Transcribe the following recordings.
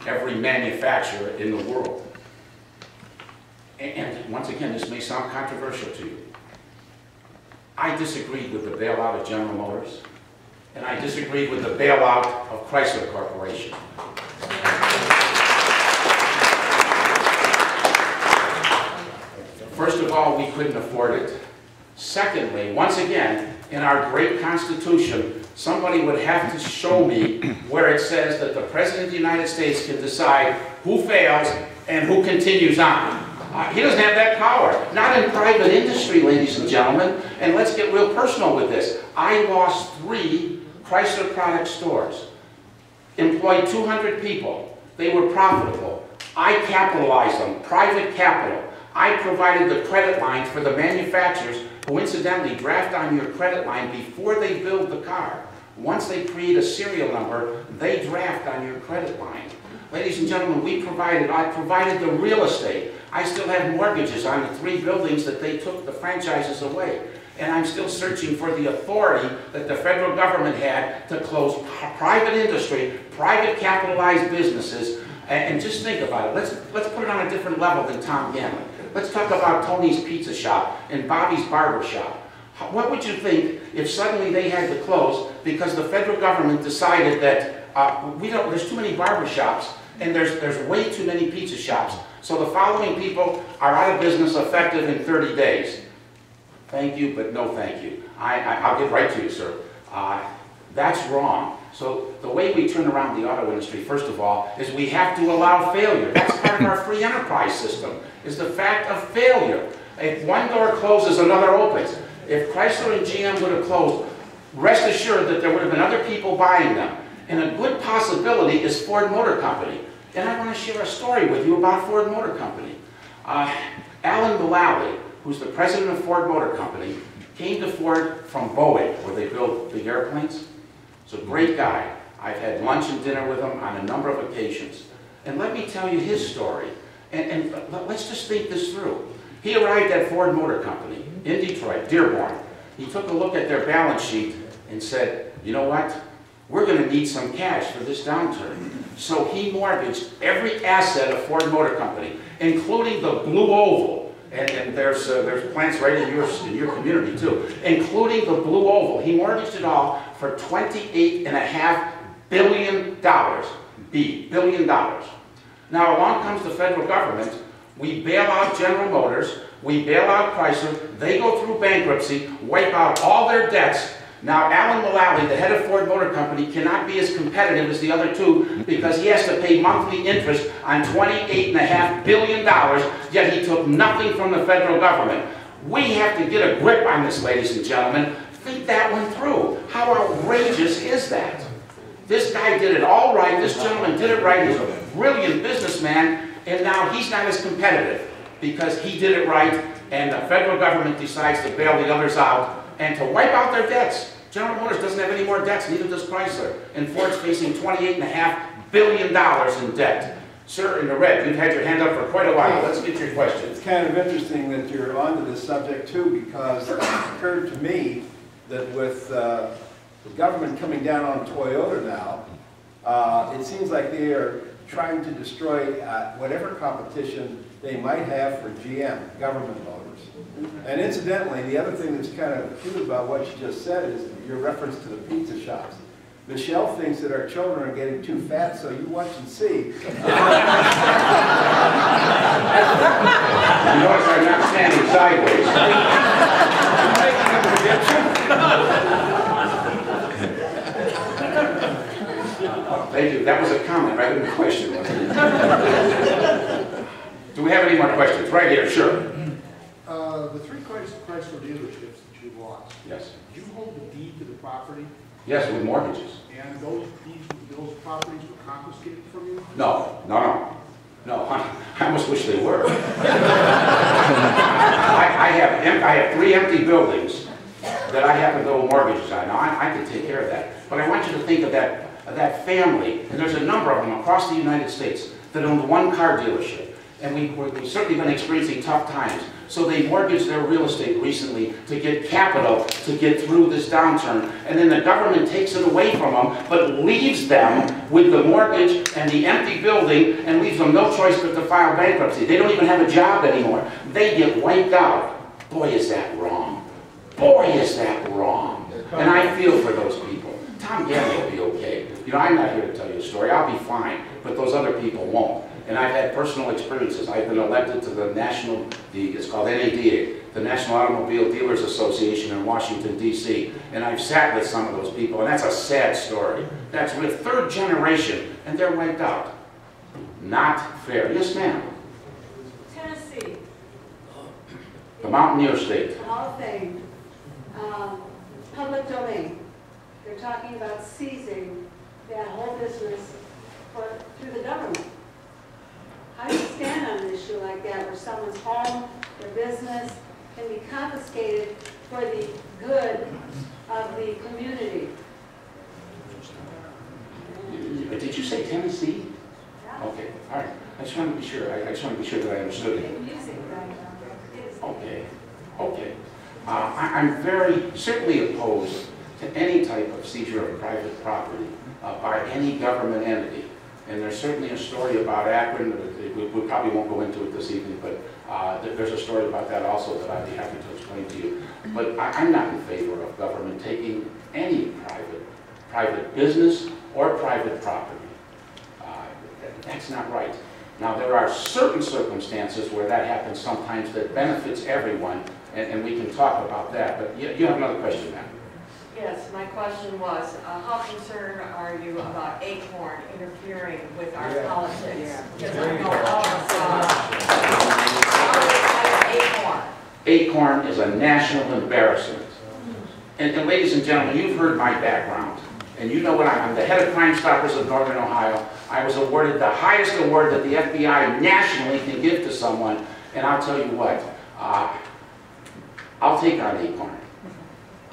every manufacturer in the world. And once again, this may sound controversial to you. I disagreed with the bailout of General Motors, and I disagreed with the bailout of Chrysler Corporation. First of all, we couldn't afford it. Secondly, once again, in our great Constitution, somebody would have to show me where it says that the President of the United States can decide who fails and who continues on. He doesn't have that power. Not in private industry, ladies and gentlemen. And let's get real personal with this. I lost 3 Chrysler product stores. Employed 200 people. They were profitable. I capitalized them, private capital. I provided the credit lines for the manufacturers who incidentally draft on your credit line before they build the car. Once they create a serial number, they draft on your credit line. Ladies and gentlemen, I provided the real estate. I still have mortgages on the 3 buildings that they took the franchises away. And I'm still searching for the authority that the federal government had to close private industry, private capitalized businesses. And just think about it. Let's put it on a different level than Tom Ganley. Let's talk about Tony's Pizza Shop and Bobby's Barber Shop. What would you think if suddenly they had to close because the federal government decided that there's too many barber shops and there's way too many pizza shops, so the following people are out of business effective in 30 days. Thank you, but no thank you. I'll get right to you, sir. That's wrong. So the way we turn around the auto industry, first of all, is we have to allow failure. That's part of our free enterprise system, is the fact of failure. If one door closes, another opens. If Chrysler and GM would have closed, rest assured that there would have been other people buying them. And a good possibility is Ford Motor Company. And I want to share a story with you about Ford Motor Company. Alan Mulally, who's the president of Ford Motor Company, came to Ford from Boeing, where they build big airplanes. He's a great guy. I've had lunch and dinner with him on a number of occasions. And let me tell you his story. And let's just think this through. He arrived at Ford Motor Company in Detroit, Dearborn. He took a look at their balance sheet and said, you know what? We're going to need some cash for this downturn. So he mortgaged every asset of Ford Motor Company, including the Blue Oval. And there's plants right in your community too, including the Blue Oval. He mortgaged it all for $28.5 billion. Billion dollars. Now along comes the federal government. We bail out General Motors. We bail out Chrysler. They go through bankruptcy, wipe out all their debts. Now Alan Mulally, the head of Ford Motor Company, cannot be as competitive as the other 2 because he has to pay monthly interest on $28.5 billion, yet he took nothing from the federal government. We have to get a grip on this, ladies and gentlemen. Think that one through. How outrageous is that? This guy did it all right. This gentleman did it right. He's a brilliant businessman, and now he's not as competitive because he did it right, and the federal government decides to bail the others out and to wipe out their debts. General Motors doesn't have any more debts, neither does Chrysler. And Ford's facing $28.5 billion in debt. Sir, in the red, you've had your hand up for quite a while. Let's get your question. It's kind of interesting that you're onto this subject too, because it occurred to me that with the government coming down on Toyota now, it seems like they are trying to destroy whatever competition they might have for GM, government motors. And incidentally, the other thing that's kind of cute about what you just said is your reference to the pizza shops. Michelle thinks that our children are getting too fat, so you watch and see. You notice I'm not standing sideways. Thank you. That was a comment rather than a question, wasn't it? Do we have any more questions? Right here, sure. The 3 Chrysler dealerships that you lost. Yes. Did you hold the deed to the property? Yes, with mortgages. And those deeds, those properties were confiscated from you? No. I almost wish they were. I have 3 empty buildings that I have no mortgages on. Now I can take care of that. But I want you to think of that family, and there's a number of them across the United States that own 1 car dealership. And we've certainly been experiencing tough times. so they mortgaged their real estate recently to get capital to get through this downturn. And then the government takes it away from them, but leaves them with the mortgage and the empty building and leaves them no choice but to file bankruptcy. They don't even have a job anymore. They get wiped out. Boy, is that wrong. Boy, is that wrong. And I feel for those people. Tom Ganley will be okay. You know, I'm not here to tell you a story. I'll be fine, but those other people won't. And I've had personal experiences. I've been elected to the national, it's called NADA, the National Automobile Dealers Association in Washington, D.C. And I've sat with some of those people, and that's a sad story. That's with third generation, and they're wiped out. Not fair. Yes, ma'am. Tennessee. The Mountaineer State. Hall of Fame. Public domain. They're talking about seizing that whole business through the government. How do you stand on an issue like that, where someone's home, their business, can be confiscated for the good of the community? Did you say Tennessee? Yeah. Okay, all right. I just want to be sure. I just want to be sure that I understood it. Music, right? Okay, okay. I'm certainly opposed to any type of seizure of private property by any government entity. And there's certainly a story about Akron. We probably won't go into it this evening, but there's a story about that also that I'd be happy to explain to you. But I'm not in favor of government taking any private business or private property. That's not right. Now, there are certain circumstances where that happens sometimes that benefits everyone, and we can talk about that. But you have another question now. Yes, my question was, how concerned are you about Acorn interfering with our politics? Because I know all of us Acorn. Acorn is a national embarrassment. And ladies and gentlemen, you've heard my background. And you know what I'm the head of Crime Stoppers of Northern Ohio. I was awarded the highest award that the FBI nationally can give to someone. And I'll tell you what, I'll take on Acorn.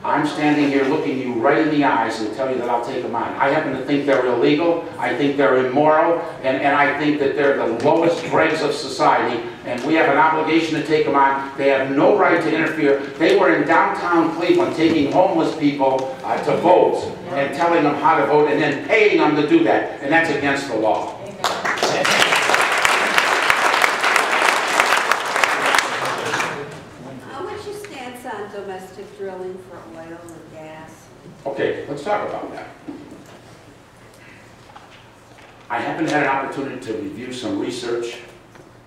I'm standing here looking you right in the eyes and tell you that I'll take them on. I happen to think they're illegal, I think they're immoral, and I think that they're the lowest dregs of society, and we have an obligation to take them on. They have no right to interfere. They were in downtown Cleveland taking homeless people to vote and telling them how to vote and then paying them to do that, and that's against the law. Domestic drilling for oil and gas. Okay, let's talk about that. I haven't had an opportunity to review some research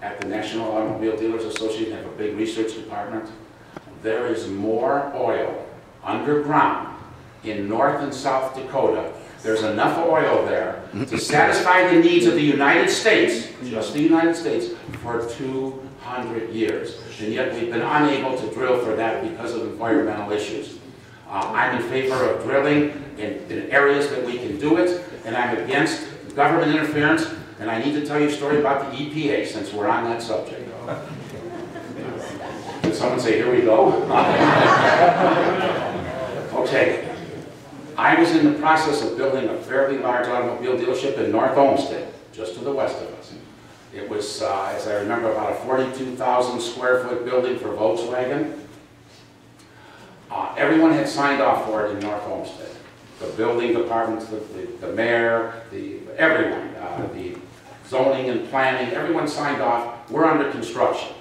at the National Automobile Dealers Association. They have a big research department. There is more oil underground in North and South Dakota. There's enough oil there to satisfy the needs of the United States, just the United States, for 200 years. And yet we've been unable to drill for that because of environmental issues. I'm in favor of drilling in areas that we can do it, and I'm against government interference. And I need to tell you a story about the EPA, since we're on that subject. Did someone say, here we go? Okay. I was in the process of building a fairly large automobile dealership in North Olmsted, just to the west of us. It was, as I remember, about a 42,000 square foot building for Volkswagen. Everyone had signed off for it in North Olmsted. The building department, the mayor, everyone, the zoning and planning, everyone signed off. We're under construction.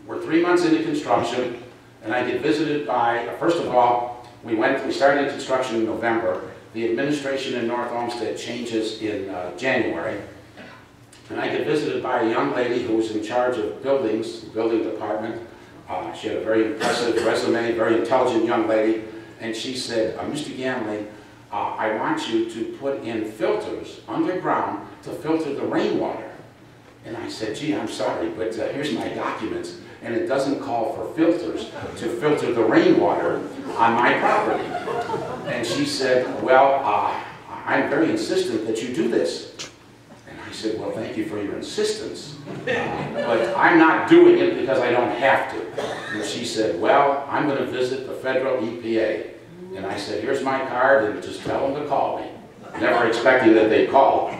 We're 3 months into construction, and I get visited by, first of all, we started construction in November. The administration in North Olmsted changes in January. And I get visited by a young lady who was in charge of buildings, the building department. She had a very impressive resume, very intelligent young lady. And she said, Mr. Ganley, I want you to put in filters underground to filter the rainwater. And I said, gee, I'm sorry, but here's my documents. And it doesn't call for filters to filter the rainwater on my property. And she said, well, I'm very insistent that you do this. I said, well, thank you for your insistence, but I'm not doing it because I don't have to. And she said, well, I'm going to visit the federal EPA. And I said, here's my card, and just tell them to call me. Never expecting that they'd call.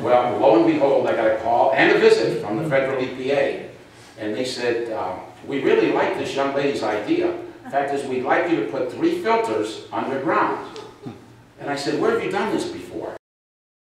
Well, lo and behold, I got a call and a visit from the federal EPA. And they said, we really like this young lady's idea. The fact is, we'd like you to put 3 filters underground. And I said, where have you done this before?